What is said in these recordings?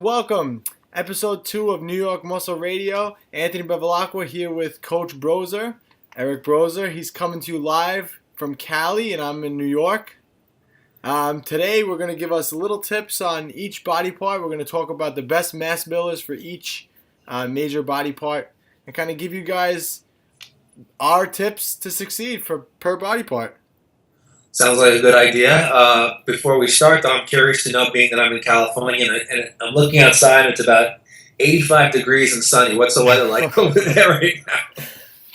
Welcome, episode 2 of New York Muscle Radio. Anthony Bevilacqua here with Coach Brozer, Eric Brozer. He's coming to you live from Cali, and I'm in New York. Today we're going to give us little tips on each body part. We're going to talk about the best mass builders for each major body part and kind of give you guys our tips to succeed per body part. Sounds like a good idea. Before we start, though, I'm curious to know, being that I'm in California and I'm looking outside, it's about 85 degrees and sunny. What's the weather like over there right now?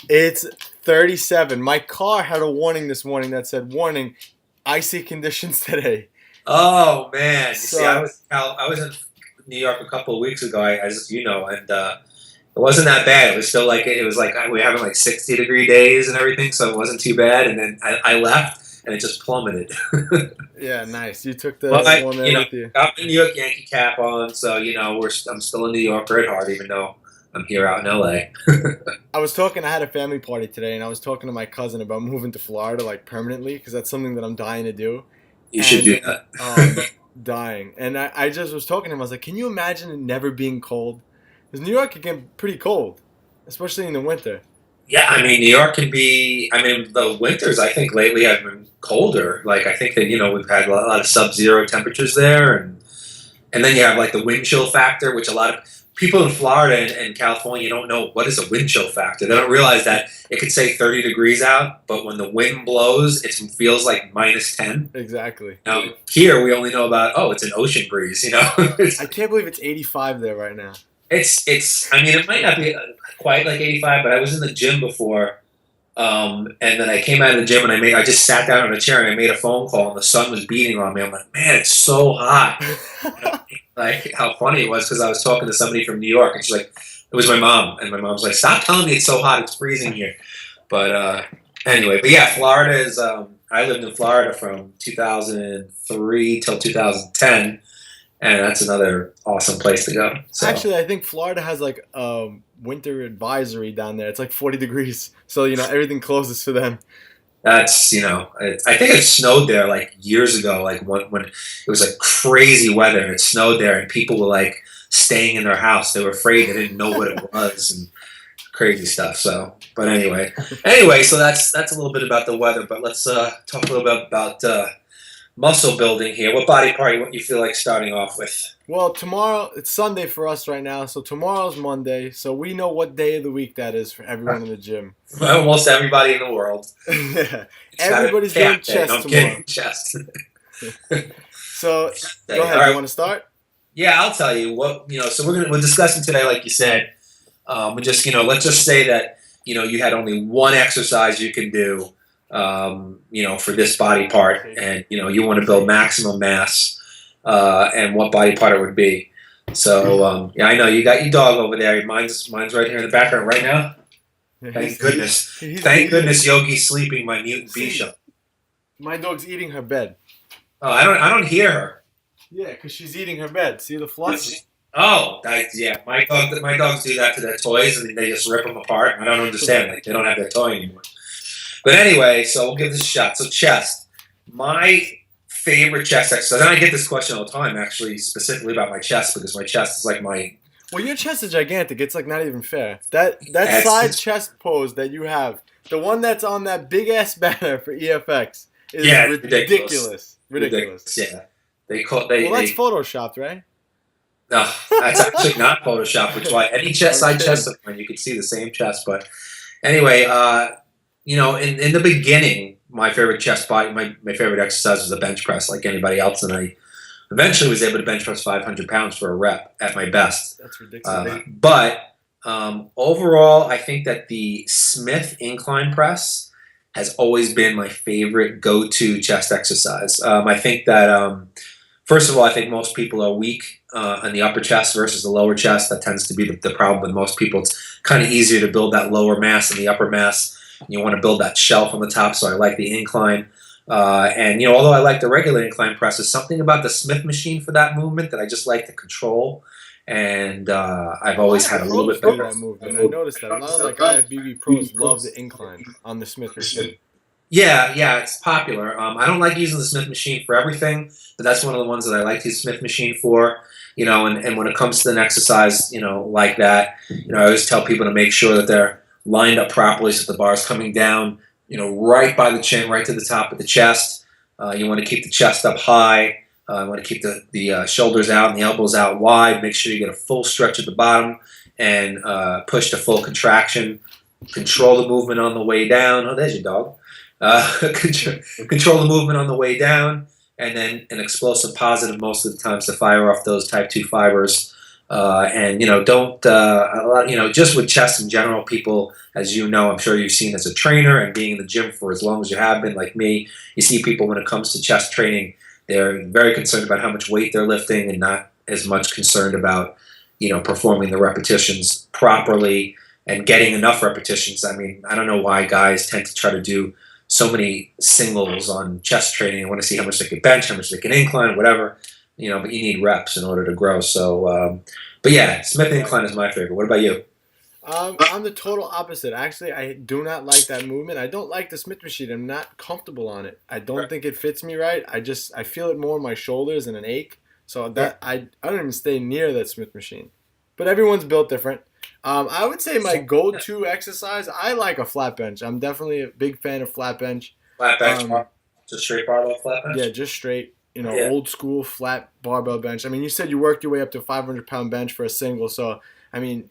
It's 37. My car had a warning this morning that said, warning, icy conditions today. Oh, man. You So- see, I was in New York a couple of weeks ago, as you know, and it wasn't that bad. It was still like, we were having like 60-degree days and everything, so it wasn't too bad. And then I left. And it just plummeted. Yeah, nice. You took the Well, one there with you. got the New York Yankee cap on, so I'm still a New Yorker at heart, even though I'm here out in LA. I had a family party today, and I was talking to my cousin about moving to Florida, like, permanently, because that's something that I'm dying to do. You should do that. Dying. And I just was talking to him. I was like, can you imagine it never being cold? Because New York can get pretty cold, especially in the winter. Yeah, I mean, New York can be. I mean, the winters, I think, lately have been colder. Like, I think that we've had a lot of sub-zero temperatures there, and then you have like the wind chill factor, which a lot of people in Florida and California don't know what is a wind chill factor. They don't realize that it could say 30 degrees out, but when the wind blows, it feels like minus 10. Exactly. Now here we only know about it's an ocean breeze. I can't believe it's 85 there right now. It's. I mean, it might not be quite like 85, but I was in the gym before, and then I came out of the gym and I just sat down on a chair and I made a phone call and the sun was beating on me. I'm like, man, it's so hot. Like, how funny it was, because I was talking to somebody from New York and she's like, it was my mom, and my mom was like, stop telling me it's so hot, it's freezing here. But anyway, but yeah, Florida is. I lived in Florida from 2003 till 2010. And that's another awesome place to go. So. Actually, I think Florida has like a winter advisory down there. It's like 40 degrees. So, everything closes for them. That's, I think it snowed there like years ago, like when it was like crazy weather and it snowed there and people were like staying in their house. They were afraid, they didn't know what it was and crazy stuff. So, but anyway, so that's a little bit about the weather, but let's talk a little bit about muscle building here. What body part would you feel like starting off with? Well, tomorrow, it's Sunday for us right now, so tomorrow's Monday, so we know what day of the week that is for everyone in the gym. Almost everybody in the world. Yeah. Everybody's doing chest tomorrow. Chest. So, go ahead. Right. You want to start? Yeah, I'll tell you what. So we're discussing today, like you said. We just let's just say that you had only one exercise you can do. For this body part, and you want to build maximum mass, and what body part it would be. So I know you got your dog over there. Mine's right here in the background right now. Thank goodness. Thank goodness Yogi's sleeping, my mutant bishop. My dog's eating her bed. Oh, I don't hear her. Yeah, because she's eating her bed. See the fluff? Oh, yeah. My dogs do that to their toys, and they just rip them apart. I don't understand. Like, they don't have their toy anymore. But anyway, so we'll give this a shot. So chest. My favorite chest exercise, and I get this question all the time, actually, specifically about my chest, because my chest is like my... Well, your chest is gigantic. It's like not even fair. That side chest pose that you have, the one that's on that big-ass banner for EFX, is ridiculous. Ridiculous. Yeah. Well, that's photoshopped, right? No, that's actually not photoshopped, which is why any side chest of mine, you can see the same chest. But anyway... in the beginning, my favorite chest body, my favorite exercise was the bench press, like anybody else, and I eventually was able to bench press 500 pounds for a rep at my best. That's ridiculous. But overall, I think that the Smith incline press has always been my favorite go-to chest exercise. I think that, first of all, I think most people are weak on the upper chest versus the lower chest. That tends to be the problem with most people. It's kind of easier to build that lower mass than the upper mass. You want to build that shelf on the top, so I like the incline. And although I like the regular incline press, there's something about the Smith machine for that movement that I just like to control. And I've always had a little bit better. That movement. I noticed that a lot of IFBB pros love the incline on the Smith machine. Yeah, it's popular. I don't like using the Smith machine for everything, but that's one of the ones that I like to use the Smith machine for. And when it comes to an exercise, like that, I always tell people to make sure that they're lined up properly so the bar's coming down, right by the chin, right to the top of the chest. You want to keep the chest up high. You want to keep the shoulders out and the elbows out wide. Make sure you get a full stretch at the bottom and push to full contraction. Control the movement on the way down. Oh, there's your dog. Control the movement on the way down, and then an explosive positive most of the times to fire off those type 2 fibers. And don't just with chest in general, people, as I'm sure you've seen as a trainer and being in the gym for as long as you have been, like me, you see people when it comes to chest training, they're very concerned about how much weight they're lifting and not as much concerned about performing the repetitions properly and getting enough repetitions. I mean, I don't know why guys tend to try to do so many singles on chest training. I want to see how much they can bench, how much they can incline, whatever, but you need reps in order to grow. So, but yeah, Smith incline is my favorite. What about you? I'm the total opposite. Actually, I do not like that movement. I don't like the Smith machine. I'm not comfortable on it. I don't think it fits me right. I feel it more in my shoulders and an ache. So that I don't even stay near that Smith machine. But everyone's built different. I would say my go-to exercise, I like a flat bench. I'm definitely a big fan of flat bench. Flat bench, just straight barbell flat bench? Yeah, just straight, old school flat barbell bench. I mean, you said you worked your way up to a 500-pound bench for a single. So, I mean,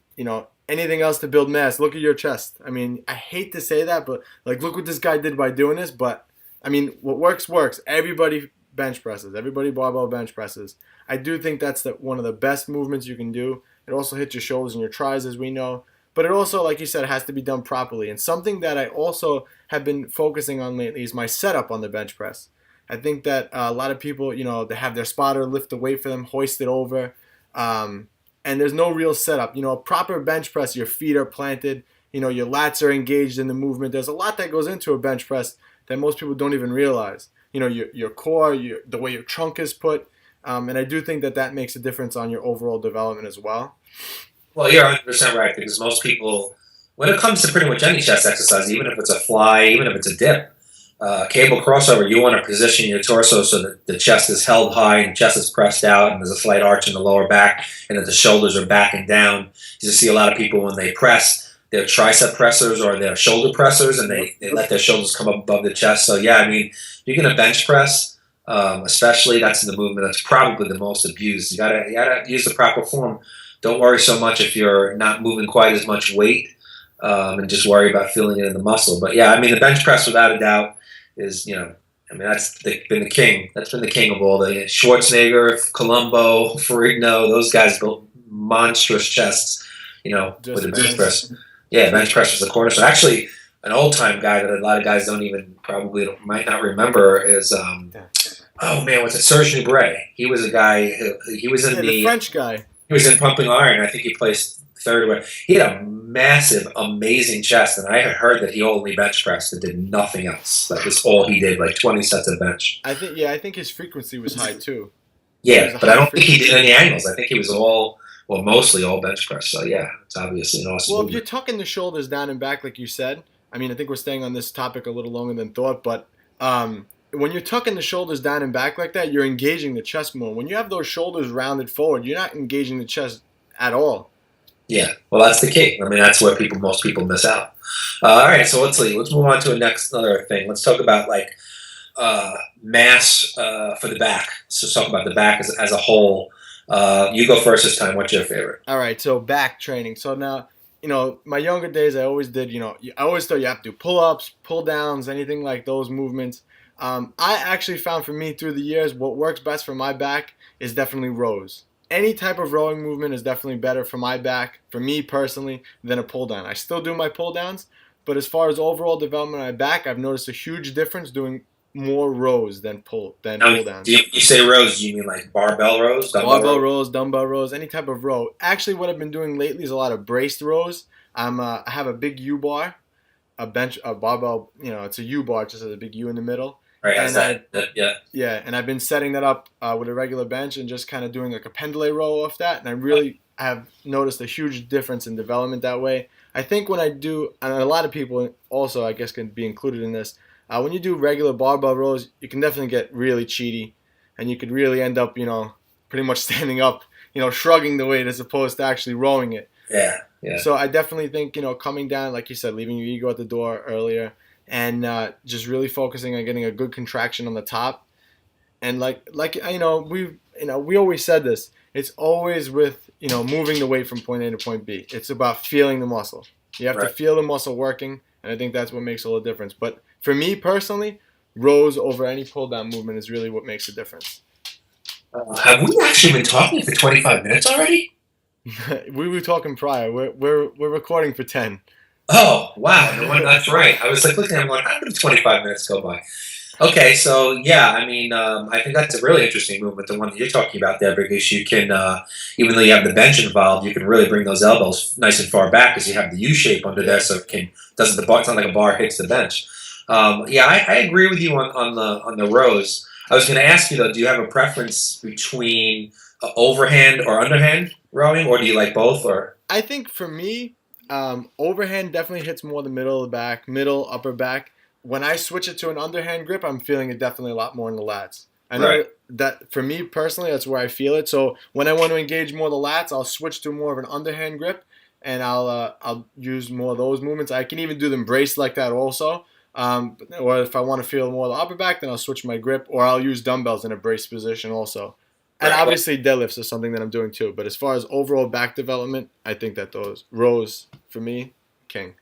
anything else to build mass, look at your chest. I mean, I hate to say that, but look what this guy did by doing this. But, I mean, what works. Everybody bench presses. Everybody barbell bench presses. I do think that's one of the best movements you can do. It also hits your shoulders and your tris, as we know. But it also, like you said, has to be done properly. And something that I also have been focusing on lately is my setup on the bench press. I think that a lot of people, they have their spotter lift the weight for them, hoist it over, and there's no real setup. A proper bench press, your feet are planted, your lats are engaged in the movement. There's a lot that goes into a bench press that most people don't even realize. Your core, the way your trunk is put. And I do think that makes a difference on your overall development as well. Well, you're 100% right, because most people, when it comes to pretty much any chest exercise, even if it's a fly, even if it's a dip, cable crossover, you want to position your torso so that the chest is held high and the chest is pressed out and there's a slight arch in the lower back and that the shoulders are back and down. You see a lot of people when they press, they're tricep pressers or they're shoulder pressers and they let their shoulders come up above the chest. So, yeah, I mean, you're going to bench press. Especially, that's the movement that's probably the most abused. You gotta use the proper form. Don't worry so much if you're not moving quite as much weight, and just worry about feeling it in the muscle. But yeah, I mean, the bench press, without a doubt, is that's been the king. That's been the king of all the Schwarzenegger, Columbo, Ferrigno. Those guys built monstrous chests, with the bench press. Yeah, bench press was the cornerstone. Actually, an old time guy that a lot of guys might not remember is what's it? Serge Nubret. He was a guy. He was in the French guy. He was in Pumping Iron. I think he placed third. He had a massive, amazing chest, and I had heard that he only bench pressed and did nothing else. That was all he did, like 20 sets of bench. I think his frequency was high too. Yeah, but I don't think he did any angles. I think he was mostly all bench press. So yeah, it's obviously an awesome. Well, movement. If you're tucking the shoulders down and back, like you said, I mean, I think we're staying on this topic a little longer than thought, but when you're tucking the shoulders down and back like that, you're engaging the chest more. When you have those shoulders rounded forward, you're not engaging the chest at all. Yeah, well, that's the key. I mean, that's where most people miss out. All right, so let's move on to another thing. Let's talk about mass for the back. So let's talk about the back as a whole. You go first this time. What's your favorite? All right, so back training. So now, my younger days, I always did, I always thought you have to do pull-ups, pull-downs, anything like those movements. I actually found for me through the years, what works best for my back is definitely rows. Any type of rowing movement is definitely better for my back, for me personally, than a pull-down. I still do my pull-downs, but as far as overall development of my back, I've noticed a huge difference doing more rows than pull-downs. You say rows, do you mean like barbell rows? Barbell rows, dumbbell rows, any type of row. Actually, what I've been doing lately is a lot of braced rows. I have a big U-bar, a barbell, it's a U-bar, just has a big U in the middle. Right, and I've been setting that up with a regular bench and just kind of doing like a pendulum row off that, and I really have noticed a huge difference in development that way. I think when I do, and a lot of people also, I guess, can be included in this, When you do regular barbell rows, you can definitely get really cheaty, and you could really end up, pretty much standing up, shrugging the weight as opposed to actually rowing it. Yeah, yeah. So I definitely think, coming down, like you said, leaving your ego at the door earlier, and just really focusing on getting a good contraction on the top. And we always said this. It's always with, moving the weight from point A to point B. It's about feeling the muscle. You have to feel the muscle working, and I think that's what makes all the difference. But for me personally, rows over any pull down movement is really what makes a difference. Have we actually been talking for 25 minutes already? We were talking prior. We're recording for 10. Oh, wow. No wonder, that's right. I was like looking at him going, how did 25 minutes go by? Okay, so yeah, I mean, I think that's a really interesting movement, the one that you're talking about there, because you can, even though you have the bench involved, you can really bring those elbows nice and far back because you have the U shape under there, so it's not like a bar hits the bench. Yeah, I agree with you on the rows. I was going to ask you though, do you have a preference between overhand or underhand rowing, or do you like both? Or I think for me, overhand definitely hits more the middle of the back, middle, upper back. When I switch it to an underhand grip, I'm feeling it definitely a lot more in the lats. I know that for me personally, that's where I feel it. So when I want to engage more of the lats, I'll switch to more of an underhand grip, and I'll use more of those movements. I can even do them braced like that also. Or if I want to feel more of the upper back, then I'll switch my grip, or I'll use dumbbells in a braced position also. And obviously deadlifts is something that I'm doing too. But as far as overall back development, I think that those rows, for me, king.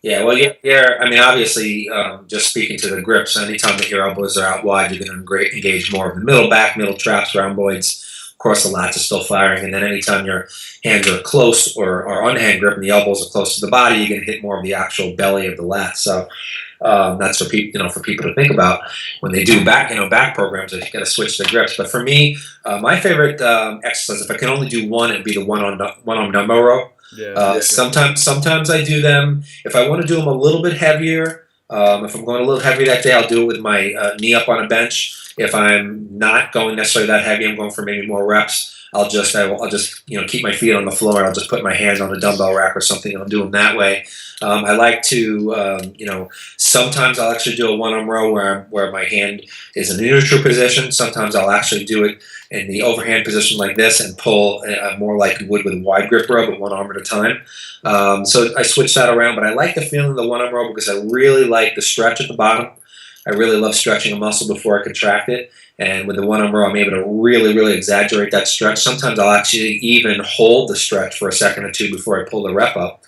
yeah, well, I mean, obviously, just speaking to the grips, anytime that your elbows are out wide, you're going to engage more of the middle back, middle traps, rhomboids. Of course, the lats are still firing, and then anytime your hands are close or underhand grip and the elbows are close to the body, you're going to hit more of the actual belly of the lat. So that's for people, for people to think about when they do back programs. They got to switch their grips. But for me, my favorite exercise, if I can only do one, it'd be the one-arm dumbbell row. Sometimes I do them. If I want to do them a little bit heavier, if I'm going a little heavy that day, I'll do it with my knee up on a bench. If I'm not going necessarily that heavy, I'm going for maybe more reps. I'll just keep my feet on the floor. I'll just put my hands on the dumbbell rack or something, and I'll do them that way. I like to, sometimes I'll actually do a one-arm row where my hand is in a neutral position. Sometimes I'll actually do it in the overhand position like this and pull more like you would with a wide grip row, but one arm at a time. So I switch that around, but I like the feeling of the one-arm row because I really like the stretch at the bottom. I really love stretching a muscle before I contract it. And with the one-arm row, I'm able to really, really exaggerate that stretch. Sometimes I'll actually even hold the stretch for a second or two before I pull the rep up.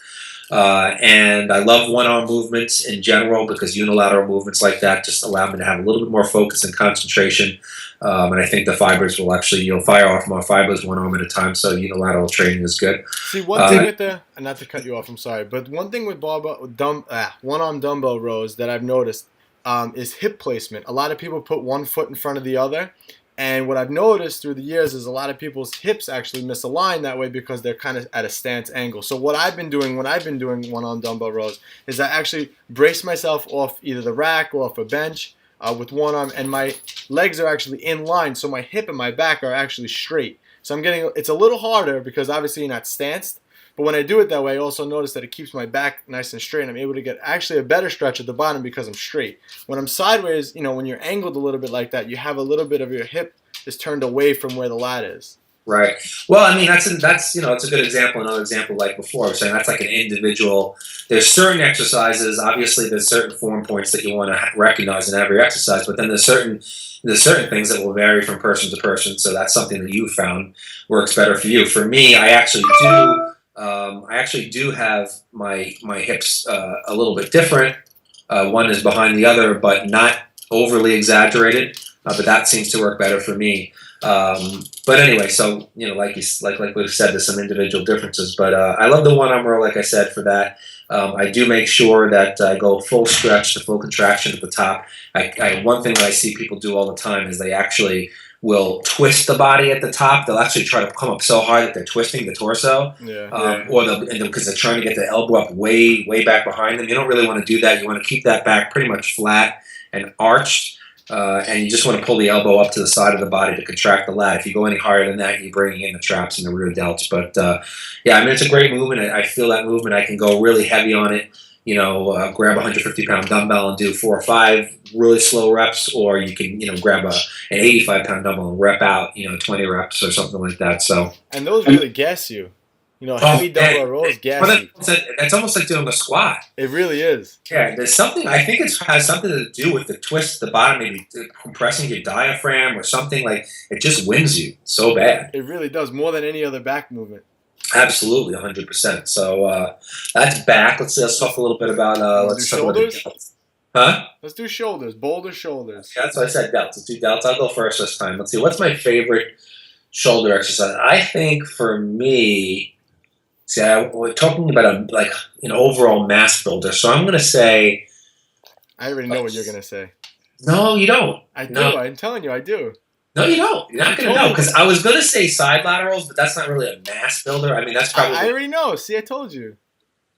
And I love one-arm movements in general because unilateral movements like that just allow me to have a little bit more focus and concentration. And I think the fibers will actually, fire off more fibers one arm at a time, so unilateral training is good. See, one thing with not to cut you off, I'm sorry, but one thing with one-arm dumbbell rows that I've noticed is hip placement. A lot of people put one foot in front of the other, and what I've noticed through the years is a lot of people's hips actually misalign that way because they're kind of at a stance angle. So what I've been doing when I've been doing one-arm dumbbell rows is I actually brace myself off either the rack or off a bench with one arm, and my legs are actually in line, so my hip and my back are actually straight. So it's a little harder because obviously you're not stanced, but when I do it that way, I also notice that it keeps my back nice and straight, and I'm able to get actually a better stretch at the bottom because I'm straight. When I'm sideways, when you're angled a little bit like that, you have a little bit of your hip is turned away from where the lat is. Right. Well, I mean, that's it's a good example. Another example, like before, I was saying that's like an individual. There's certain exercises. Obviously, there's certain form points that you want to recognize in every exercise, but then there's certain things that will vary from person to person. So that's something that you found works better for you. For me, I actually do have my hips a little bit different. One is behind the other, but not overly exaggerated. But that seems to work better for me. But anyway, so like we've said, there's some individual differences. But I love the one-arm row, like I said, for that. I do make sure that I go full stretch to full contraction at the top. One thing that I see people do all the time is they actually will twist the body at the top. They'll actually try to come up so hard that they're twisting the torso, or because they're trying to get the elbow up way back behind them. You don't really want to do that. You want to keep that back pretty much flat and arched. And you just want to pull the elbow up to the side of the body to contract the lat. If you go any higher than that, you're bringing in the traps and the rear delts. But yeah, I mean, it's a great movement. I feel that movement. I can go really heavy on it. grab a 150-pound dumbbell and do 4 or 5 really slow reps, or you can, grab an 85-pound dumbbell and rep out, 20 reps or something like that. So, And those really gas you. Heavy dumbbell rows gas you. It's almost like doing a squat. It really is. Yeah, there's something. I think it has something to do with the twist at the bottom, maybe compressing your diaphragm or something. Like it just wins you so bad. It really does, more than any other back movement. Absolutely, 100%. So that's back. Let's talk a little bit about let's do shoulders. Huh? Let's do shoulders. Boulder shoulders. Yeah, that's why I said delts. Let's do delts. I'll go first this time. Let's see. What's my favorite shoulder exercise? I think for me. See, we're talking about an overall mass builder, so I'm going to say. I already know what you're going to say. No, you don't. I do. No. I'm telling you, I do. No, you don't. You're not going to know because I was going to say side laterals, but that's not really a mass builder. I mean, that's probably. I already know. See, I told you.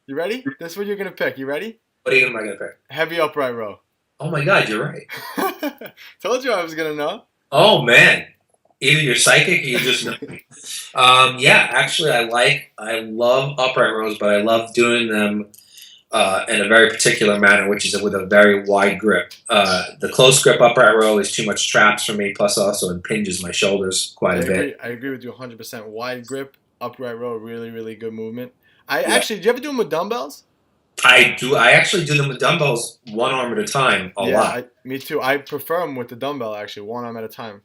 You ready? That's what you're going to pick. You ready? What am I going to pick? Heavy upright row. Oh my God, you're right. Told you I was going to know. Oh man. Either you're psychic or you just know. Yeah, actually, I love upright rows, but I love doing them in a very particular manner, which is with a very wide grip. The close grip upright row is too much traps for me, plus also impinges my shoulders quite a bit. I agree with you 100%. Wide grip, upright row, really, really good movement. Actually, do you ever do them with dumbbells? I do. I actually do them with dumbbells, one arm at a time, a lot. Me too. I prefer them with the dumbbell, actually, one arm at a time.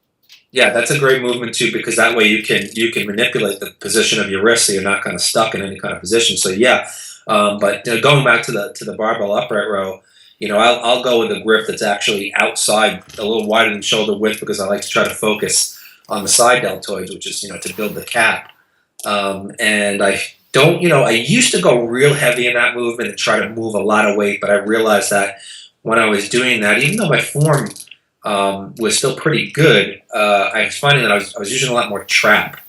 Yeah, that's a great movement too, because that way you can manipulate the position of your wrist, so you're not kind of stuck in any kind of position. So yeah, but going back to the barbell upright row, I'll go with a grip that's actually outside, a little wider than shoulder width, because I like to try to focus on the side deltoids, which is to build the cap. And I don't, I used to go real heavy in that movement and try to move a lot of weight, but I realized that when I was doing that, even though my form was still pretty good, I was finding that I was using a lot more trap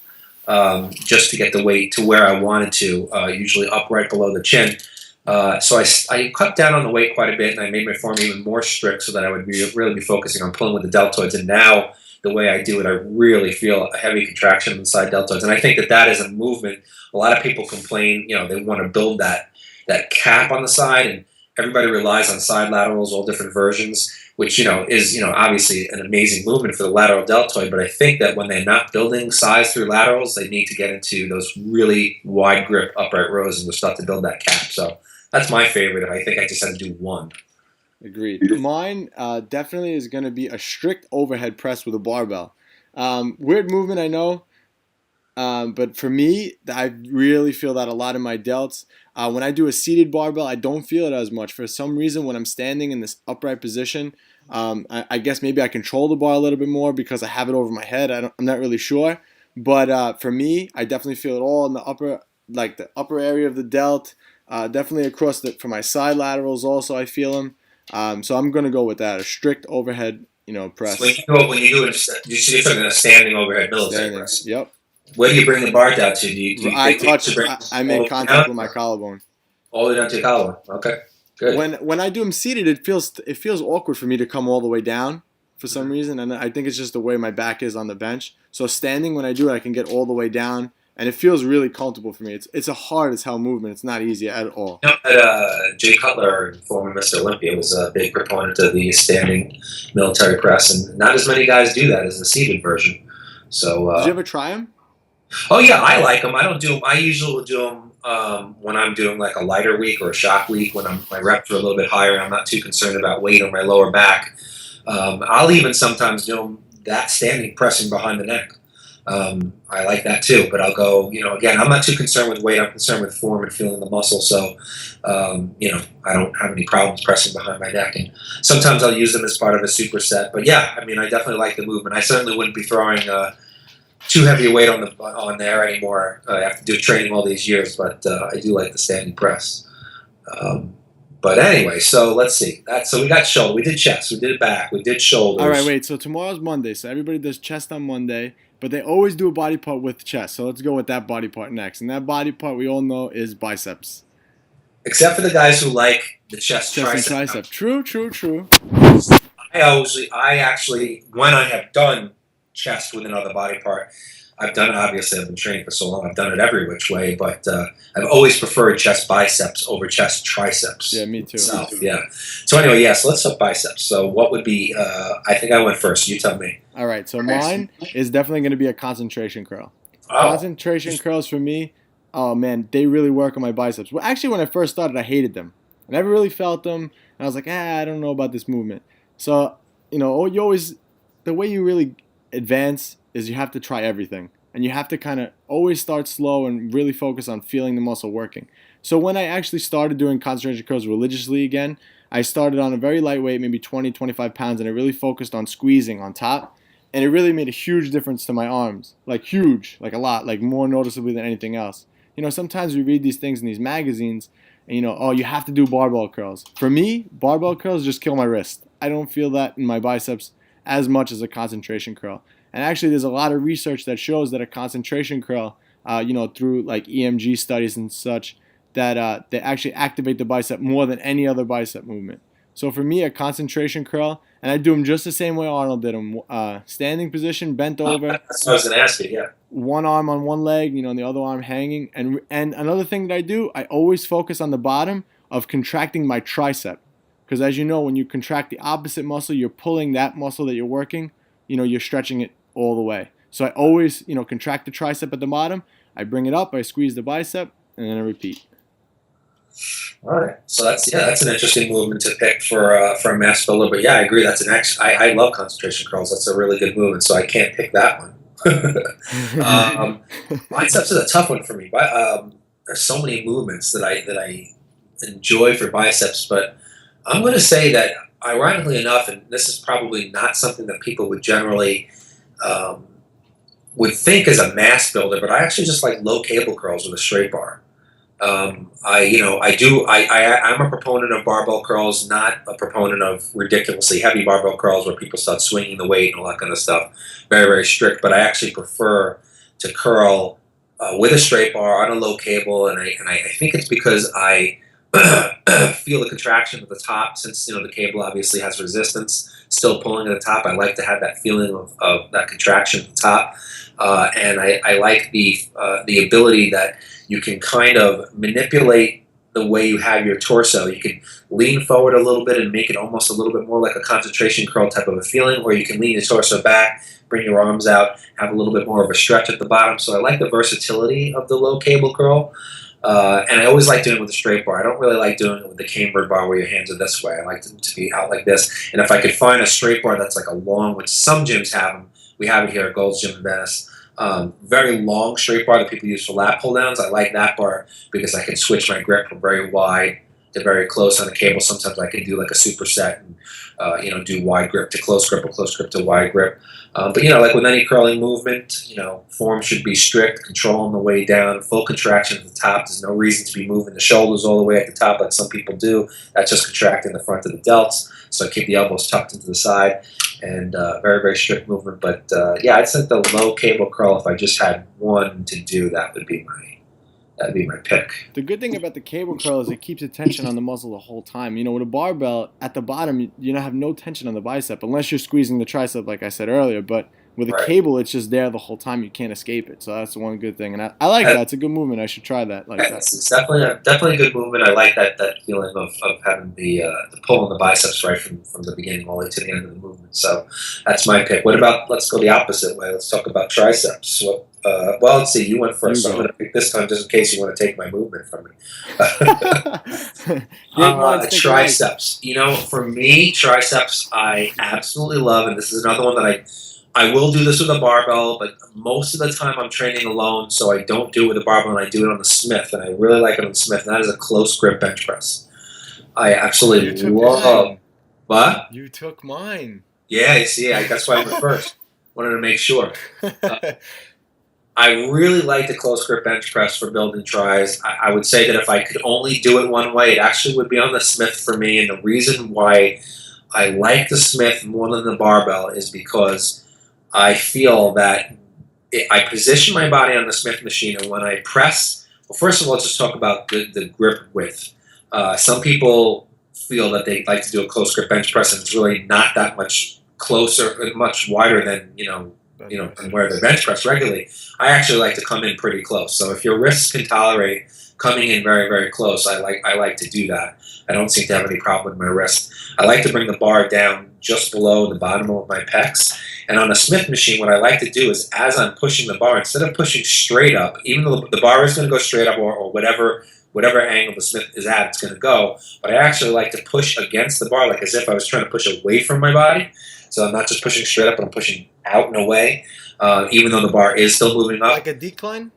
just to get the weight to where I wanted to, usually up right below the chin. So I cut down on the weight quite a bit, and I made my form even more strict so that I would really be focusing on pulling with the deltoids. And now the way I do it, I really feel a heavy contraction in the side deltoids. And I think that is a movement. A lot of people complain, they want to build that cap on the side, and everybody relies on side laterals, all different versions, which, is, obviously an amazing movement for the lateral deltoid. But I think that when they're not building size through laterals, they need to get into those really wide grip upright rows and just start to build that cap. So that's my favorite. I think I just had to do one. Agreed. Mine definitely is going to be a strict overhead press with a barbell. Weird movement, I know. But for me, I really feel that a lot in my delts. When I do a seated barbell, I don't feel it as much. For some reason, when I'm standing in this upright position, I guess maybe I control the bar a little bit more because I have it over my head. I'm not really sure. But for me, I definitely feel it all in the upper area of the delt. Definitely across for my side laterals also, I feel them. So I'm going to go with that, a strict overhead, press. So when you do it, you're talking a standing overhead military press. Yep. Where do you bring the bar down to? I make contact with my collarbone. All the way down to your collarbone. Okay, good. When I do them seated, it feels awkward for me to come all the way down for some reason, and I think it's just the way my back is on the bench. So standing, when I do it, I can get all the way down, and it feels really comfortable for me. It's a hard as hell movement. It's not easy at all. Jay Cutler, former Mr. Olympia, was a big proponent of the standing military press, and not as many guys do that as the seated version. So did you ever try them? Oh yeah, I like them. I don't do them. I usually will do them when I'm doing like a lighter week or a shock week when my reps are a little bit higher and I'm not too concerned about weight on my lower back. I'll even sometimes do them that standing pressing behind the neck. I like that too, but I'll go, again, I'm not too concerned with weight. I'm concerned with form and feeling the muscle. So, I don't have any problems pressing behind my neck. And sometimes I'll use them as part of a superset. But yeah, I mean, I definitely like the movement. I certainly wouldn't be throwing too heavy a weight on there anymore after doing training all these years, but I do like the standing press. But anyway, so let's see. So we got shoulder, we did chest, we did back, we did shoulders. All right, wait. So tomorrow's Monday, so everybody does chest on Monday, but they always do a body part with chest. So let's go with that body part next, and that body part we all know is biceps. Except for the guys who like the chest and tricep. True. I actually, when I have done chest with another body part, I've done it, obviously I've been training for so long, I've done it every which way, but I've always preferred chest biceps over chest triceps. Yeah, me too. Itself. Yeah. So anyway, yeah, so let's talk biceps. So what would be, I think I went first, you tell me. All right, so mine is definitely going to be a concentration curl. Oh. Concentration curls for me, oh man, they really work on my biceps. Well, actually, when I first started, I hated them. I never really felt them, and I was like, I don't know about this movement. So, you know, you always, the way you really advance is you have to try everything. And you have to kind of always start slow and really focus on feeling the muscle working. So when I actually started doing concentration curls religiously again, I started on a very lightweight, maybe 20, 25 pounds, and I really focused on squeezing on top. And it really made a huge difference to my arms. Like huge, like a lot, like more noticeably than anything else. You know, sometimes we read these things in these magazines, and you know, oh, you have to do barbell curls. For me, barbell curls just kill my wrist. I don't feel that in my biceps as much as a concentration curl. And actually, there's a lot of research that shows that a concentration curl, you know, through like EMG studies and such, that they actually activate the bicep more than any other bicep movement. So for me, a concentration curl, and I do them just the same way Arnold did them, standing position, bent over. That's what I was going to ask you, yeah. One arm on one leg, you know, and the other arm hanging. And another thing that I do, I always focus on the bottom of contracting my tricep. Because as you know, when you contract the opposite muscle, you're pulling that muscle that you're working, you know, you're stretching it all the way. So I always, you know, contract the tricep at the bottom. I bring it up, I squeeze the bicep, and then I repeat. All right, so that's an interesting movement to pick for a mass builder. But yeah, I agree. That's I love concentration curls. That's a really good movement. So I can't pick that one. Biceps is a tough one for me. There's so many movements that I enjoy for biceps, but I'm going to say that ironically enough, and this is probably not something that people would generally would think as a mass builder, but I actually just like low cable curls with a straight bar. I'm a proponent of barbell curls, not a proponent of ridiculously heavy barbell curls where people start swinging the weight and all that kind of stuff. Very, very strict, but I actually prefer to curl with a straight bar on a low cable, and I think it's because I feel the contraction at the top, since you know the cable obviously has resistance still pulling at the top. I like to have that feeling of that contraction at the top, and I like the ability that you can kind of manipulate the way you have your torso. You can lean forward a little bit and make it almost a little bit more like a concentration curl type of a feeling, or you can lean your torso back, bring your arms out, have a little bit more of a stretch at the bottom. So I like the versatility of the low cable curl. And I always like doing it with a straight bar. I don't really like doing it with the cambered bar where your hands are this way. I like them to be out like this. And if I could find a straight bar that's like a long, which some gyms have them, we have it here at Gold's Gym in Venice, very long straight bar that people use for lat pull downs. I like that bar because I can switch my grip from very wide to very close on the cable. Sometimes I can do like a superset and do wide grip to close grip or close grip to wide grip. But like with any curling movement, form should be strict, control on the way down, full contraction at the top. There's no reason to be moving the shoulders all the way at the top like some people do. That's just contracting the front of the delts. So keep the elbows tucked into the side, and very, very strict movement. But I'd say the low cable curl, if I just had one to do, that'd be my pick. The good thing about the cable curl is it keeps the tension on the muscle the whole time. With a barbell, at the bottom, you have no tension on the bicep unless you're squeezing the tricep, like I said earlier. But with a cable, it's just there the whole time. You can't escape it. So that's the one good thing. And I like that. It's a good movement. I should try that. It's definitely a good movement. I like that feeling of having the pull on the biceps right from the beginning all the way to the end of the movement. So that's my pick. What about, let's go the opposite way. Let's talk about triceps. Let's see. You went first, so I'm going to pick this time just in case you want to take my movement from me. Triceps. For me, triceps I absolutely love, and this is another one that I will do this with a barbell, but most of the time I'm training alone, so I don't do it with a barbell, and I do it on the Smith, and I really like it on the Smith, and that is a close grip bench press. I absolutely love. What? You took mine. Yeah, you see, that's why I went first. Wanted to make sure. I really like the close grip bench press for building tries. I would say that if I could only do it one way, it actually would be on the Smith for me, and the reason why I like the Smith more than the barbell is because I feel that I position my body on the Smith machine, and when I press, well, first of all, let's just talk about the grip width. Some people feel that they like to do a close grip bench press, and it's really not that much closer, much wider than, and where the bench press regularly, I actually like to come in pretty close. So if your wrists can tolerate coming in very, very close, I like to do that. I don't seem to have any problem with my wrist. I like to bring the bar down just below the bottom of my pecs. And on a Smith machine, what I like to do is, as I'm pushing the bar, instead of pushing straight up, even though the bar is going to go straight up, or whatever angle the Smith is at, it's going to go. But I actually like to push against the bar, like as if I was trying to push away from my body. So I'm not just pushing straight up, but I'm pushing out and away, even though the bar is still moving up. Like a decline?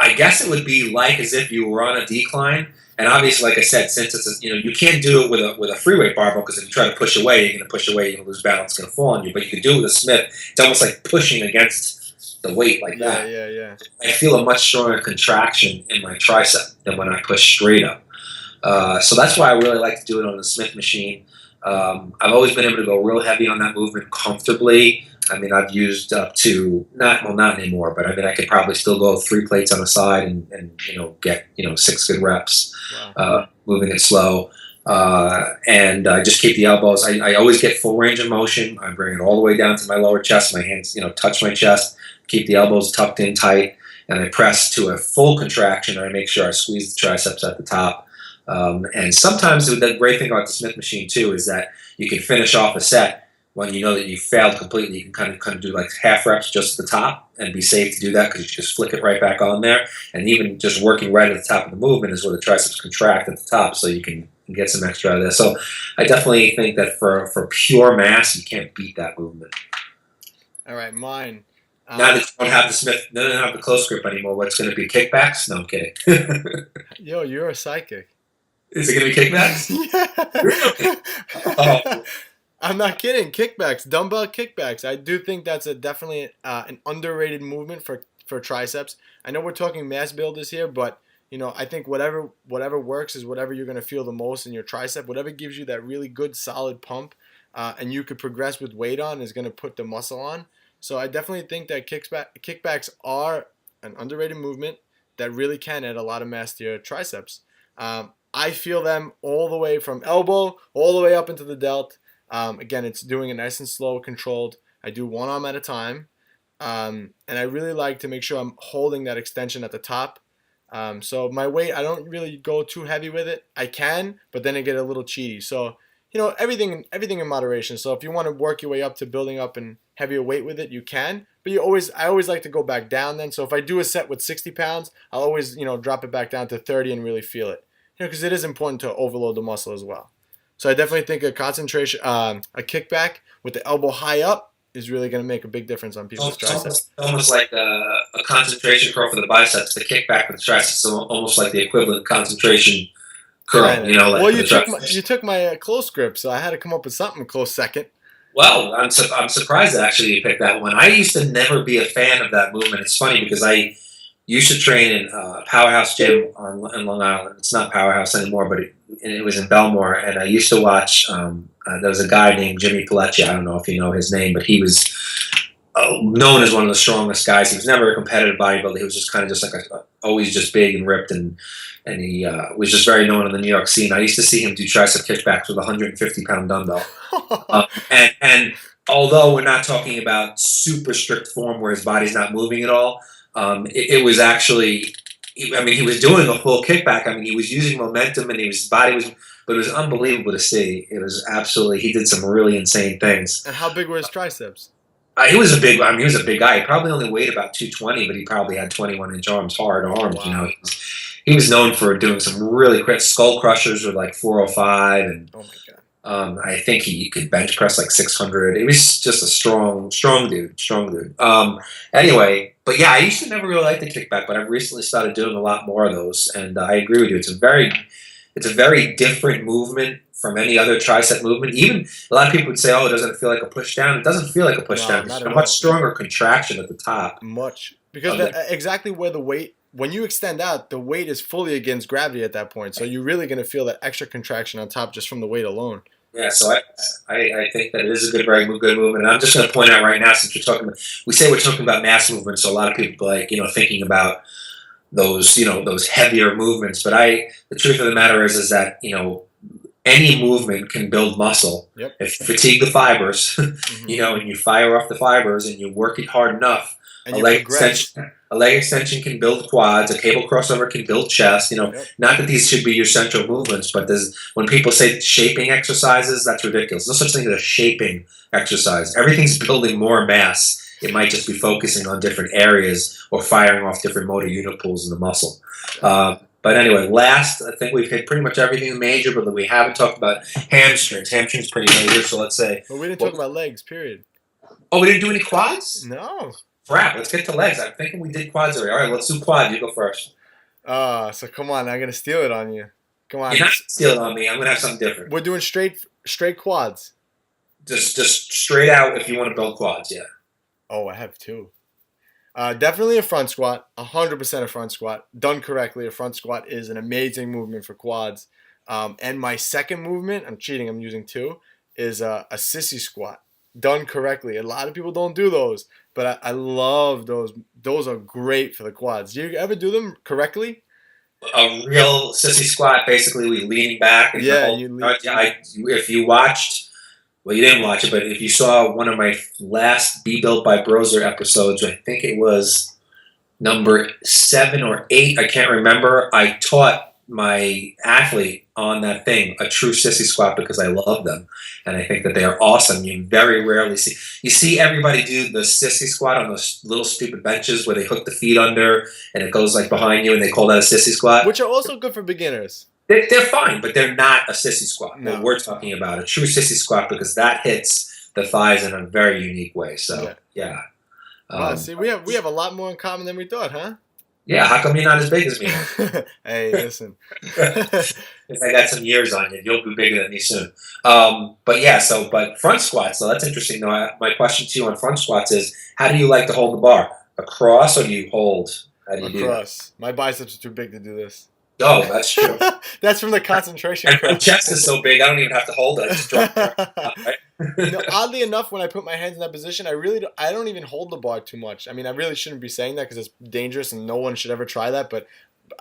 I guess it would be like as if you were on a decline. And obviously, like I said, since it's you can't do it with a free weight barbell, because if you try to push away, you're going to push away, you're going to lose balance, it's going to fall on you. But you can do it with a Smith. It's almost like pushing against the weight like that. Yeah. I feel a much stronger contraction in my tricep than when I push straight up. So that's why I really like to do it on the Smith machine. I've always been able to go real heavy on that movement comfortably. I mean, I've used up to not anymore, but I mean, I could probably still go 3 plates on the side and get 6 good reps. Wow. Moving it slow, and I just keep the elbows. I always get full range of motion. I bring it all the way down to my lower chest. My hands, touch my chest. Keep the elbows tucked in tight, and I press to a full contraction. And I make sure I squeeze the triceps at the top. And sometimes the great thing about the Smith machine too is that you can finish off a set when you know that you failed completely. You can kind of do like half reps just at the top and be safe to do that, because you just flick it right back on there. And even just working right at the top of the movement is where the triceps contract at the top, so you can get some extra out of there. So I definitely think that for pure mass, you can't beat that movement. All right, mine. Now that you don't have the Smith, they don't have the close grip anymore, what's going to be kickbacks? No, I'm kidding. Yo, you're a psychic. Is it going to be kickbacks? Yeah. Oh. I'm not kidding. Kickbacks, dumbbell kickbacks. I do think that's definitely an underrated movement for triceps. I know we're talking mass builders here, but I think whatever works is whatever you're going to feel the most in your tricep. Whatever gives you that really good solid pump, and you could progress with weight on, is going to put the muscle on. So I definitely think that kickbacks are an underrated movement that really can add a lot of mass to your triceps. I feel them all the way from elbow all the way up into the delt. Again, it's doing it nice and slow, controlled. I do one arm at a time. And I really like to make sure I'm holding that extension at the top. So my weight, I don't really go too heavy with it. I can, but then I get a little cheaty. So, everything in moderation. So if you want to work your way up to building up and heavier weight with it, you can. But I always like to go back down then. So if I do a set with 60 pounds, I'll always, drop it back down to 30 and really feel it. Because it is important to overload the muscle as well. So I definitely think a kickback with the elbow high up is really going to make a big difference on people's triceps. Almost like a concentration curl for the biceps. The kickback with the triceps is almost like the equivalent concentration curl. Well, you took my close grip, so I had to come up with something close second. Well, I'm surprised that actually you picked that one. I used to never be a fan of that movement. It's funny because I used to train in a Powerhouse gym in Long Island. It's not Powerhouse anymore, but it was in Belmore. And I used to watch, there was a guy named Jimmy Pilecki. I don't know if you know his name, but he was known as one of the strongest guys. He was never a competitive bodybuilder. He was just kind of just like always just big and ripped. And he was just very known in the New York scene. I used to see him do tricep kickbacks with a 150-pound dumbbell. And although we're not talking about super strict form where his body's not moving at all, it was actually, he was doing a full kickback. He was using momentum, and his body was, but it was unbelievable to see. It was absolutely, he did some really insane things. And how big were his triceps? He was a big guy. He probably only weighed about 220, but he probably had 21-inch arms, hard arms. Wow. He was known for doing some really quick skull crushers with like 405, and oh my god. I think he could bench press like 600. It was just a strong dude. Anyway, but yeah, I used to never really like the kickback, but I've recently started doing a lot more of those, and I agree with you. It's a very different movement from any other tricep movement. Even a lot of people would say, "Oh, doesn't it feel like a push down?" It doesn't feel like a push down. It's a much stronger contraction at the top. Much, because exactly where the weight. When you extend out, the weight is fully against gravity at that point. So you're really going to feel that extra contraction on top just from the weight alone. Yeah, so I think that it is a good movement. And I'm just going to point out right now, since we're talking about mass movements, so a lot of people like, thinking about those heavier movements. But the truth of the matter is that, any movement can build muscle. Yep. If you fatigue the fibers, Mm-hmm. and you fire off the fibers and you work it hard enough, And you progress. a leg extension can build quads, a cable crossover can build chest. Yep. Not that these should be your central movements, but when people say shaping exercises, that's ridiculous. There's no such thing as a shaping exercise. Everything's building more mass. It might just be focusing on different areas or firing off different motor unit pools in the muscle. But anyway, last, I think we've hit pretty much everything major, but we haven't talked about hamstrings. Hamstrings pretty major, so let's say. But we didn't talk about legs, period. Oh, we didn't do any quads? No. Crap, let's get to legs. I'm thinking we did quads already. All right, let's do quads. You go first. So come on, I'm going to steal it on you. Come on. You're not stealing on me. I'm going to have something different. We're doing straight quads. Just straight out if you want to build quads, yeah. Oh, I have two. Definitely a front squat, 100% a front squat. Done correctly, a front squat is an amazing movement for quads. And my second movement, I'm cheating, I'm using two, is a sissy squat. Done correctly. A lot of people don't do those, but I love those. Those are great for the quads. Do you ever do them correctly? A real sissy squat, basically we lean back. And if you watched... Well, you didn't watch it, but if you saw one of my last Be Built by Broser episodes, I think it was number 7 or 8, I can't remember, I taught my athlete on that thing a true sissy squat because I love them. And I think that they are awesome. You very rarely see everybody do the sissy squat on those little stupid benches where they hook the feet under and it goes like behind you and they call that a sissy squat. Which are also good for beginners. They're fine, but they're not a sissy squat. No. What we're talking about, a true sissy squat, because that hits the thighs in a very unique way. So, yeah. Wow, see, we have a lot more in common than we thought, huh? Yeah, how come you're not as big as me? Hey, listen. If I got some years on you, you'll be bigger than me soon. But front squats, so that's interesting. Though, my question to you on front squats is, how do you like to hold the bar? Across, or do you hold? How do you do that? Across. My biceps are too big to do this. Oh, that's true. That's from the concentration. And my chest is so big, I don't even have to hold it. I just drop it. Oddly enough, when I put my hands in that position, I don't even hold the bar too much. I mean, I really shouldn't be saying that because it's dangerous and no one should ever try that. But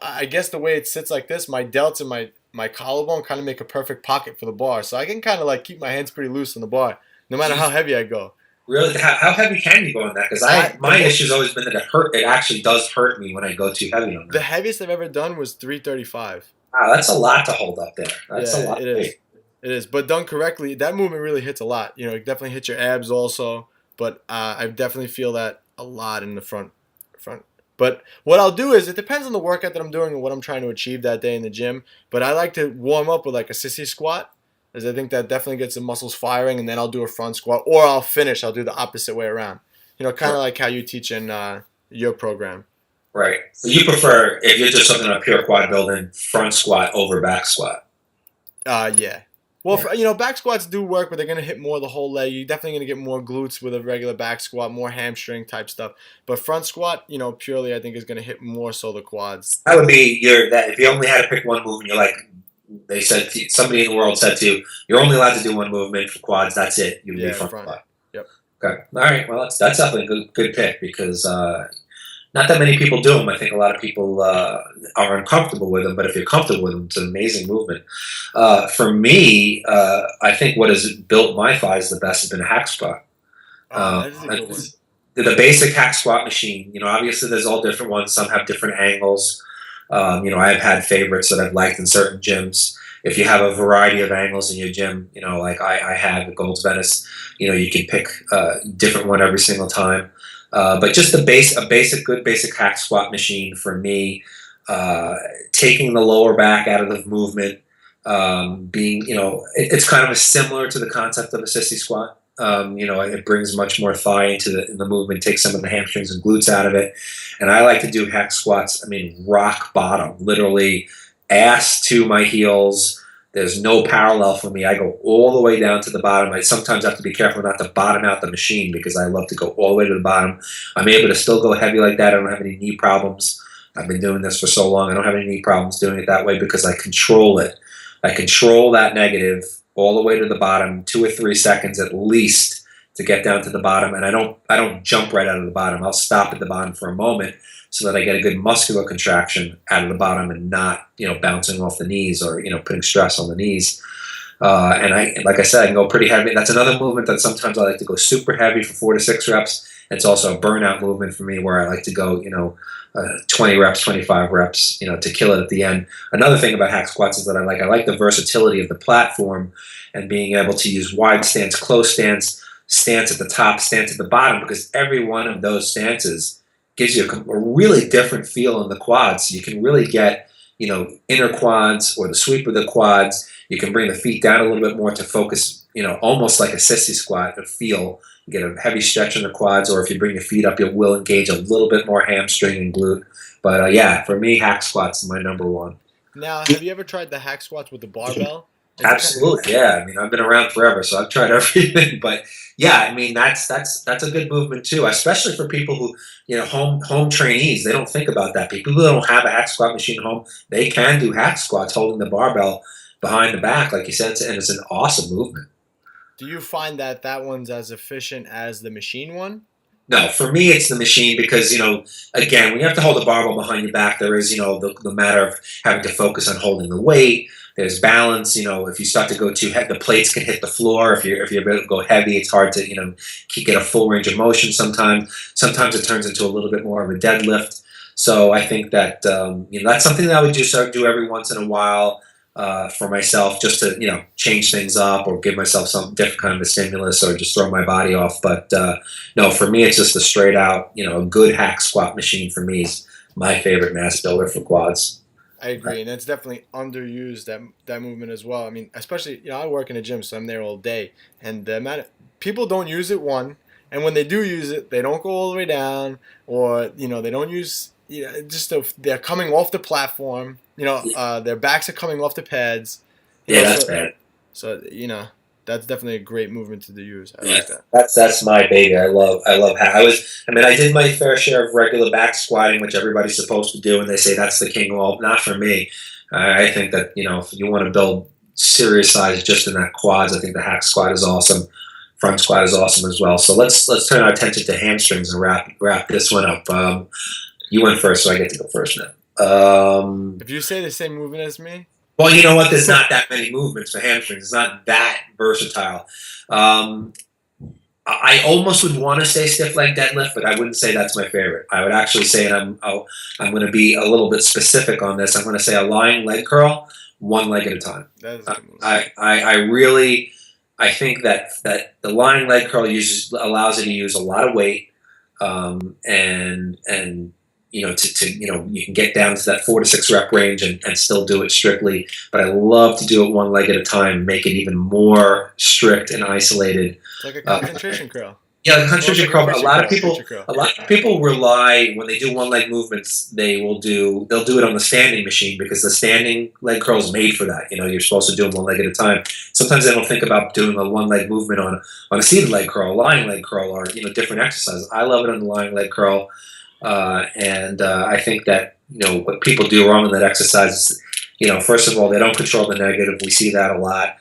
I guess the way it sits like this, my delts and my collarbone kind of make a perfect pocket for the bar. So I can kind of like keep my hands pretty loose on the bar, no matter how heavy I go. Really? How heavy can you go on that? Because my issue's always been that it actually does hurt me when I go too heavy on that. The heaviest I've ever done was 335. Wow, that's a lot to hold up there. That's a lot. It is. It is. But done correctly, that movement really hits a lot. You know, it definitely hits your abs also. But I definitely feel that a lot in the front. But what I'll do is, it depends on the workout that I'm doing and what I'm trying to achieve that day in the gym. But I like to warm up with like a sissy squat, as I think that definitely gets the muscles firing, and then I'll do a front squat, or I'll do the opposite way around. You know, kind of like how you teach in your program. Right. So you prefer, if you're just something on pure quad building, front squat over back squat? Yeah. Well, back squats do work, but they're going to hit more of the whole leg. You're definitely going to get more glutes with a regular back squat, more hamstring type stuff. But front squat, purely I think is going to hit more so the quads. That would be if you only had to pick one movement, you're like, somebody in the world said to you, you're only allowed to do one movement for quads. That's it. You'd be front squat. Yep. Okay. All right. Well, that's definitely a good pick because not that many people do them. I think a lot of people are uncomfortable with them. But if you're comfortable with them, it's an amazing movement. For me, I think what has built my thighs the best has been a hack squat. That is a good one. The basic hack squat machine. Obviously there's all different ones. Some have different angles. I've had favorites that I've liked in certain gyms. If you have a variety of angles in your gym, like I have at Gold's Venice, you can pick a different one every single time. But just a good basic hack squat machine for me, taking the lower back out of the movement, it's kind of similar to the concept of a sissy squat. It brings much more thigh into the movement, takes some of the hamstrings and glutes out of it. And I like to do hack squats, rock bottom, literally ass to my heels. There's no parallel for me. I go all the way down to the bottom. I sometimes have to be careful not to bottom out the machine because I love to go all the way to the bottom. I'm able to still go heavy like that. I don't have any knee problems. I've been doing this for so long. I don't have any knee problems doing it that way because I control it. I control that negative all the way to the bottom, 2 or 3 seconds at least to get down to the bottom. And I don't jump right out of the bottom. I'll stop at the bottom for a moment so that I get a good muscular contraction out of the bottom and not, bouncing off the knees or, putting stress on the knees. And like I said, I can go pretty heavy. That's another movement that sometimes I like to go super heavy for 4 to 6 reps. It's also a burnout movement for me where I like to go, 20 reps, 25 reps, to kill it at the end. Another thing about hack squats is that I like the versatility of the platform and being able to use wide stance, close stance, stance at the top, stance at the bottom, because every one of those stances gives you a really different feel in the quads. So you can really get, inner quads or the sweep of the quads. You can bring the feet down a little bit more to focus, almost like a sissy squat, a feel. You get a heavy stretch in the quads, or if you bring your feet up, you will engage a little bit more hamstring and glute. But yeah, for me, hack squats is my number one. Now, have you ever tried the hack squats with the barbell? Absolutely, yeah. I mean, I've been around forever, so I've tried everything. But yeah, I mean, that's a good movement too, especially for people who, home trainees. They don't think about that. People who don't have a hack squat machine at home, they can do hack squats holding the barbell behind the back, like you said, and it's an awesome movement. Do you find that one's as efficient as the machine one? No, for me, it's the machine because, again, when you have to hold the barbell behind your back, there is, the matter of having to focus on holding the weight. There's balance. If you start to go too heavy, the plates can hit the floor. If you're able to go heavy, it's hard to, get a full range of motion sometimes. Sometimes it turns into a little bit more of a deadlift. So I think that, that's something that I would do every once in a while. For myself, just to change things up or give myself some different kind of a stimulus or just throw my body off. But no, for me, it's just a straight out, a good hack squat machine for me is my favorite mass builder for quads. I agree, and it's definitely underused that movement as well. I mean, especially I work in a gym, so I'm there all day, and the amount of people don't use it and when they do use it, they don't go all the way down, or they don't use they're coming off the platform. Their backs are coming off the pads. Yeah, that's bad. So that's definitely a great movement to use. I like that. That's my baby. I love hack. I did my fair share of regular back squatting, which everybody's supposed to do, and they say that's the king. Well, not for me. I think that if you want to build serious size just in that quads, I think the hack squat is awesome. Front squat is awesome as well. So let's turn our attention to hamstrings and wrap this one up. You went first, so I get to go first now. If you say the same movement as me. Well, you know what? There's not that many movements for hamstrings. It's not that versatile. I almost would want to say stiff leg deadlift, but I wouldn't say that's my favorite. I would actually say, and I'm going to be a little bit specific on this. I'm going to say a lying leg curl, one leg at a time. I think that the lying leg curl allows you to use a lot of weight, and you can get down to that 4 to 6 rep range and still do it strictly. But I love to do it one leg at a time, make it even more strict and isolated. It's like a concentration curl. Yeah, the concentration curl. But a lot of people rely when they do one leg movements. They'll do it on the standing machine because the standing leg curl is made for that. You're supposed to do them one leg at a time. Sometimes they don't think about doing a one leg movement on a seated leg curl, a lying leg curl, or different exercises. I love it on the lying leg curl. And I think that what people do wrong in that exercise is, first of all, they don't control the negative. We see that a lot.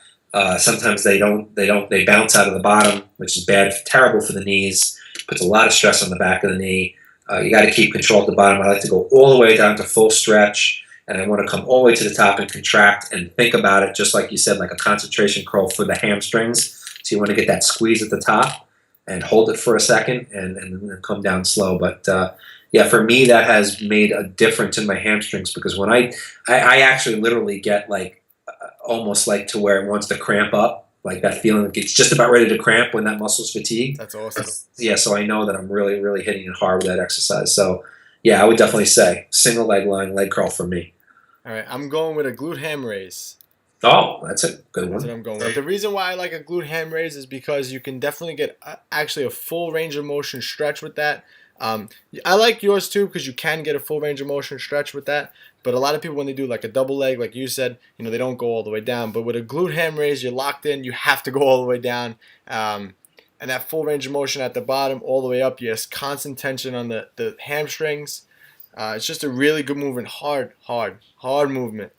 Sometimes they bounce out of the bottom, which is bad, terrible for the knees. Puts a lot of stress on the back of the knee. You got to keep control at the bottom. I like to go all the way down to full stretch, and I want to come all the way to the top and contract and think about it, just like you said, like a concentration curl for the hamstrings. So you want to get that squeeze at the top and hold it for a second and then come down slow. But yeah, for me, that has made a difference in my hamstrings because when I actually literally get like almost like to where it wants to cramp up, like that feeling like it's just about ready to cramp when that muscle's fatigued. That's awesome. Yeah, so I know that I'm really, really hitting it hard with that exercise. So yeah, I would definitely say single leg lying leg curl for me. All right, I'm going with a glute ham raise. Oh, that's a good one. That's what I'm going with. The reason why I like a glute ham raise is because you can definitely get actually a full range of motion stretch with that. I like yours too because you can get a full range of motion stretch with that. But a lot of people, when they do like a double leg, like you said, they don't go all the way down. But with a glute ham raise, you're locked in. You have to go all the way down. And that full range of motion at the bottom, all the way up, you have constant tension on the hamstrings. It's just a really good movement. Hard movement.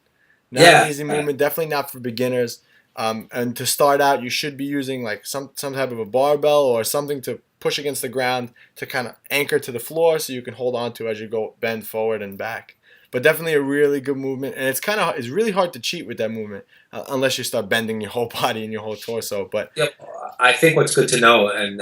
Not an easy movement. Definitely not for beginners. And to start out, you should be using like some type of a barbell or something to push against the ground to kind of anchor to the floor so you can hold on to as you go bend forward and back. but definitely a really good movement. And it's really hard to cheat with that movement unless you start bending your whole body and your whole torso. But Yep. I think what's good to know, and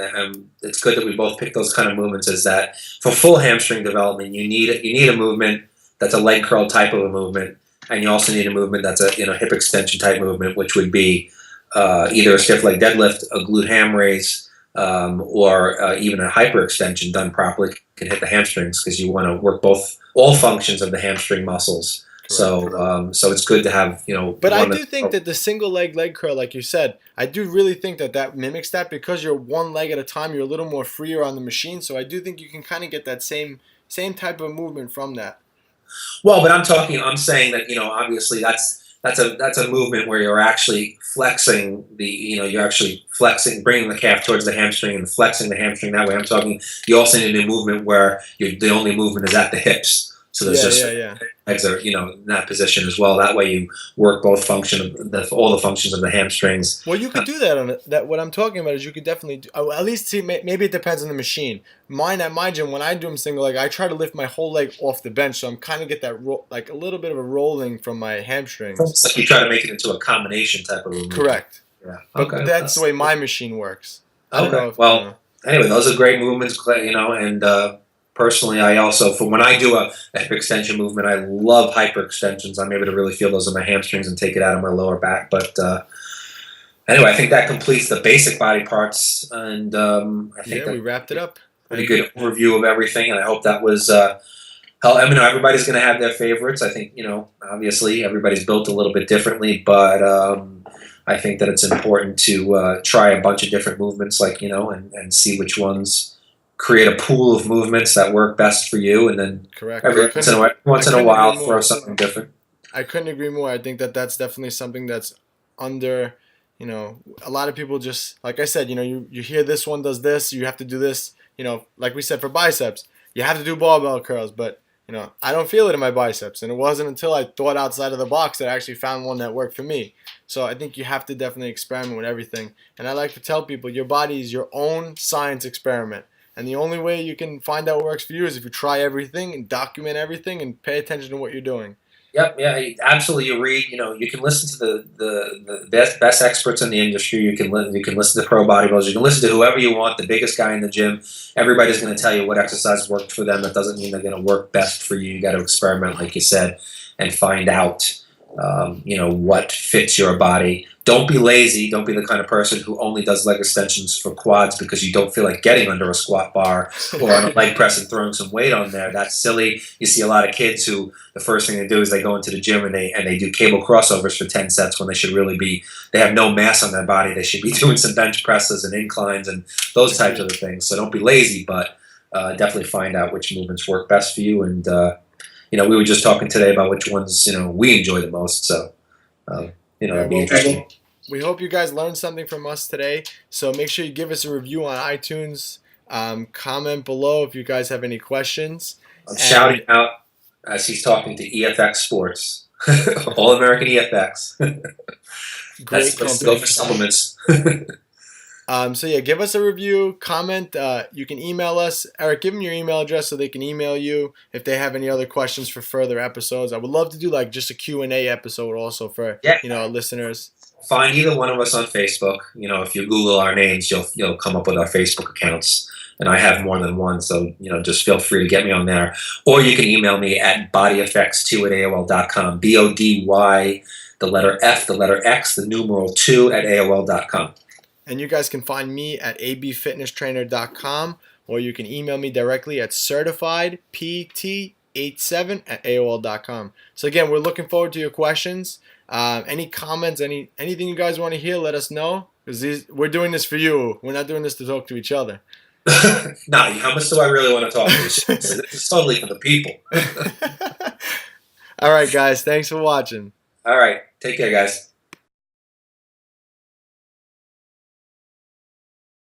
it's good that we both pick those kind of movements, is that for full hamstring development, you need a movement that's a leg curl type of a movement, and you also need a movement that's a hip extension type movement, which would be either a stiff leg deadlift, a glute ham raise, or even a hyperextension done properly can hit the hamstrings, because you want to work all functions of the hamstring muscles. So it's good to have, But I do think that the single leg curl, like you said, I do really think that mimics that, because you're one leg at a time. You're a little more freer on the machine, so I do think you can kind of get that same type of movement from that. Well, but I'm saying that, obviously that's a movement where you're actually flexing you're actually flexing, bringing the calf towards the hamstring and flexing the hamstring that way. I'm talking, you also need a movement where the only movement is at the hips. So there's legs are in that position as well. That way you work both all the functions of the hamstrings. Well, you could do that on that. What I'm talking about is you could definitely do, at least see. Maybe it depends on the machine. Mine at my gym, when I do them single leg, I try to lift my whole leg off the bench, so I'm kind of get that like a little bit of a rolling from my hamstrings. So you try to make it into a combination type of movement. Correct. Yeah. Okay. But that's the way my machine works. Okay. Well, anyway, those are great movements, and. Personally, I also, for when I do a hip extension movement, I love hyperextensions. I'm able to really feel those in my hamstrings and take it out of my lower back. But anyway, I think that completes the basic body parts, and I think we wrapped it up. Pretty good overview of everything, and I hope that was everybody's going to have their favorites. I think obviously everybody's built a little bit differently, but I think that it's important to try a bunch of different movements, and see which ones create a pool of movements that work best for you, and then every once in a while throw something different. I couldn't agree more. I think that that's definitely something that's under, a lot of people just, like I said, you hear this one does this, you have to do this, like we said for biceps, you have to do barbell curls, but, I don't feel it in my biceps, and it wasn't until I thought outside of the box that I actually found one that worked for me. So I think you have to definitely experiment with everything, and I like to tell people your body is your own science experiment. And the only way you can find out what works for you is if you try everything and document everything and pay attention to what you're doing. Yep, yeah, absolutely. You read, you can listen to the best experts in the industry. You can listen to pro bodybuilders. You can listen to whoever you want, the biggest guy in the gym. Everybody's going to tell you what exercise worked for them. That doesn't mean they're going to work best for you. You got to experiment, like you said, and find out, what fits your body. Don't be lazy. Don't be the kind of person who only does leg extensions for quads because you don't feel like getting under a squat bar or on a leg press and throwing some weight on there. That's silly. You see a lot of kids who the first thing they do is they go into the gym and they do cable crossovers for 10 sets when they should really they have no mass on their body. They should be doing some bench presses and inclines and those types of things. So don't be lazy, but definitely find out which movements work best for you. And, we were just talking today about which ones, we enjoy the most. So, it'd be interesting. We hope you guys learned something from us today. So make sure you give us a review on iTunes. Comment below if you guys have any questions. I'm shouting out as he's talking to EFX Sports. All American EFX. Great. Let's go for supplements. Give us a review, comment. You can email us. Eric, give them your email address so they can email you if they have any other questions for further episodes. I would love to do just a Q&A episode also for our listeners. Find either one of us on Facebook. If you Google our names, you'll come up with our Facebook accounts. And I have more than one, so just feel free to get me on there. Or you can email me at bodyfx2@aol.com. BODY, the letter F, the letter X, the numeral 2 at AOL.com. And you guys can find me at abfitnesstrainer.com, or you can email me directly at certifiedpt87@aol.com. So again, we're looking forward to your questions. Any comments, anything you guys want to hear, let us know. Because we're doing this for you. We're not doing this to talk to each other. No, how much do I really want to talk to you? This is totally for the people. All right, guys. Thanks for watching. All right. Take care, guys.